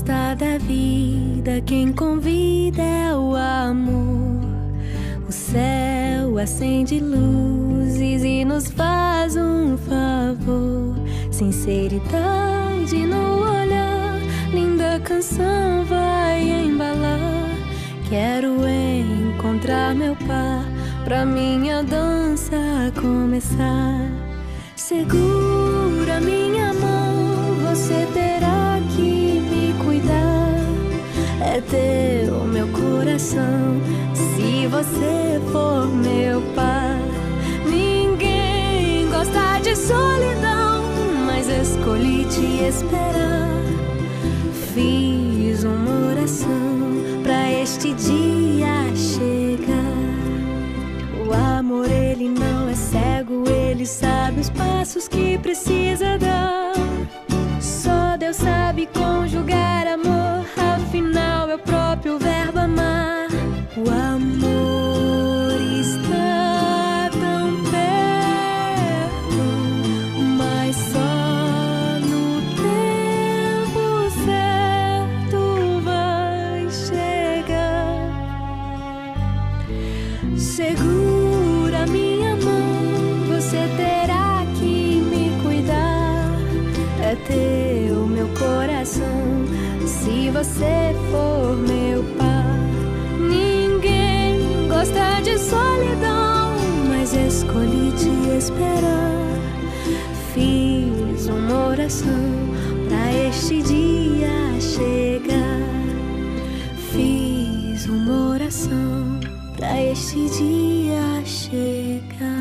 gosta da vida, quem convida é o amor. O céu acende luzes e nos faz um favor. Sinceridade no olhar, linda canção vai embalar. Quero encontrar meu par pra minha dança começar. Segura minha mão, você terá que me cuidar. É teu meu coração, se você for meu par. Ninguém gosta de solidão, mas escolhi te esperar. Fiz uma oração pra este dia chegar. O amor, ele não é cego, ele sabe os passos que precisa dar. Só Deus sabe conjugar amor, afinal é o próprio verbo amar. O amor está tão perto, mas só no tempo certo vai chegar. Segura minha mão, você terá que me cuidar. É teu meu coração, se você for meu par. Ninguém gosta de solidão, mas escolhi te esperar. Fiz uma oração pra este dia chegar. Fiz uma oração pra este dia chegar.